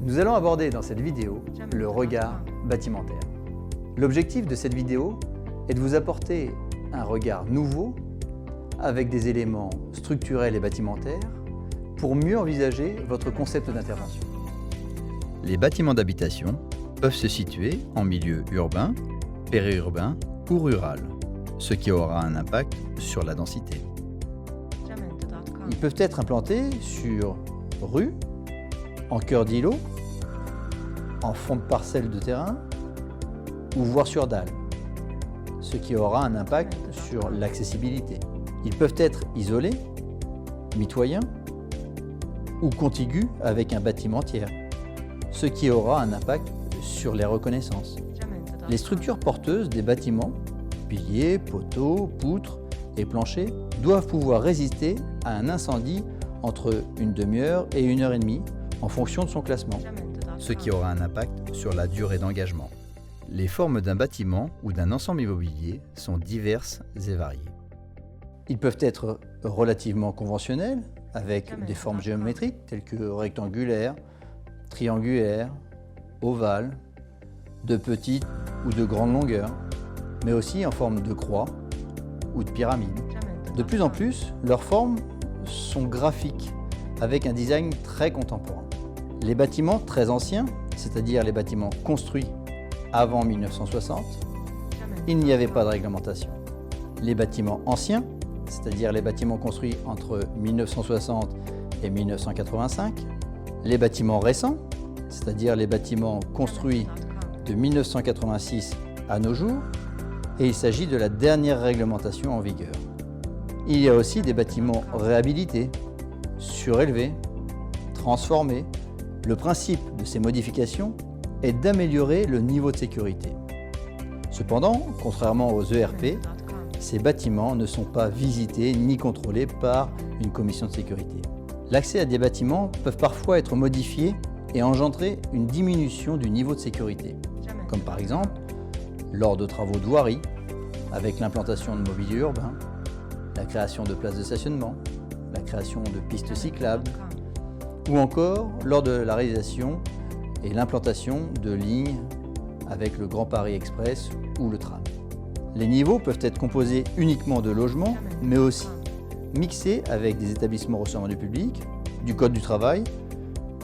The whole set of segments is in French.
Nous allons aborder dans cette vidéo le regard bâtimentaire. L'objectif de cette vidéo est de vous apporter un regard nouveau avec des éléments structurels et bâtimentaires pour mieux envisager votre concept d'intervention. Les bâtiments d'habitation peuvent se situer en milieu urbain, périurbain ou rural, ce qui aura un impact sur la densité. Ils peuvent être implantés sur rue, en cœur d'îlot, en fond de parcelle de terrain ou voire sur dalle, ce qui aura un impact sur l'accessibilité. Ils peuvent être isolés, mitoyens ou contigus avec un bâtiment tiers, ce qui aura un impact sur les reconnaissances. Les structures porteuses des bâtiments, piliers, poteaux, poutres et planchers, doivent pouvoir résister à un incendie entre une demi-heure et 1h30 en fonction de son classement, ce qui aura un impact sur la durée d'engagement. Les formes d'un bâtiment ou d'un ensemble immobilier sont diverses et variées. Ils peuvent être relativement conventionnels, avec des formes géométriques telles que rectangulaires, triangulaires, ovales, de petite ou de grande longueur, mais aussi en forme de croix ou de pyramide. De plus en plus, leurs formes sont graphiques, avec un design très contemporain. Les bâtiments très anciens, c'est-à-dire les bâtiments construits avant 1960, il n'y avait pas de réglementation. Les bâtiments anciens, c'est-à-dire les bâtiments construits entre 1960 et 1985, les bâtiments récents, c'est-à-dire les bâtiments construits de 1986 à nos jours, et il s'agit de la dernière réglementation en vigueur. Il y a aussi des bâtiments réhabilités, surélevés, transformés. Le principe de ces modifications est d'améliorer le niveau de sécurité. Cependant, contrairement aux ERP, ces bâtiments ne sont pas visités ni contrôlés par une commission de sécurité. L'accès à des bâtiments peuvent parfois être modifiés et engendrer une diminution du niveau de sécurité, comme par exemple lors de travaux de voirie, avec l'implantation de mobilier urbain, la création de places de stationnement, la création de pistes cyclables, ou encore lors de la réalisation et l'implantation de lignes avec le Grand Paris Express ou le tram. Les niveaux peuvent être composés uniquement de logements, mais aussi mixés avec des établissements recevant du public, du code du travail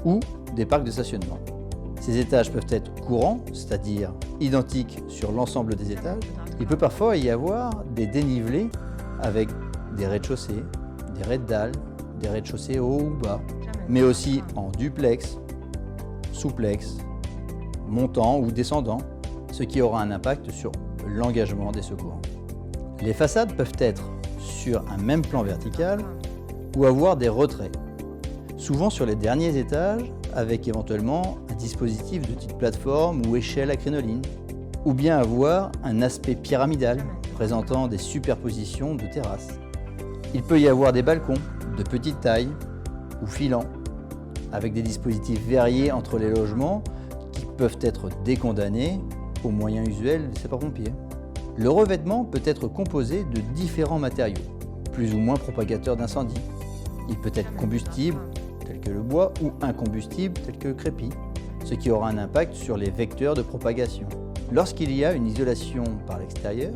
ou des parcs de stationnement. Ces étages peuvent être courants, c'est-à-dire identiques sur l'ensemble des étages. Il peut parfois y avoir des dénivelés avec des rez-de-chaussée, des raies-de-dalles, des rez-de-chaussée hauts ou bas, mais aussi en duplex, souplex, montant ou descendant, ce qui aura un impact sur l'engagement des secourants. Les façades peuvent être sur un même plan vertical ou avoir des retraits, souvent sur les derniers étages avec éventuellement un dispositif de type plateforme ou échelle à crinoline, ou bien avoir un aspect pyramidal présentant des superpositions de terrasses. Il peut y avoir des balcons de petite taille ou filants, avec des dispositifs variés entre les logements qui peuvent être décondamnés aux moyens usuels des sapeurs-pompiers. Le revêtement peut être composé de différents matériaux, plus ou moins propagateurs d'incendie. Il peut être combustible, tel que le bois, ou incombustible, tel que le crépi, ce qui aura un impact sur les vecteurs de propagation. Lorsqu'il y a une isolation par l'extérieur,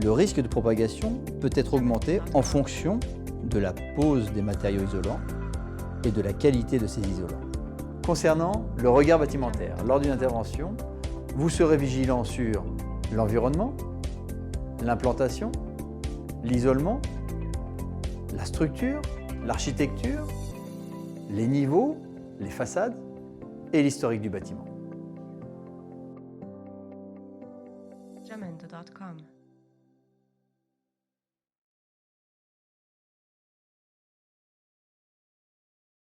le risque de propagation peut être augmenté en fonction de la pose des matériaux isolants et de la qualité de ces isolants. Concernant le regard bâtimentaire, lors d'une intervention, vous serez vigilant sur l'environnement, l'implantation, l'isolement, la structure, l'architecture, les niveaux, les façades et l'historique du bâtiment. Jamendo.com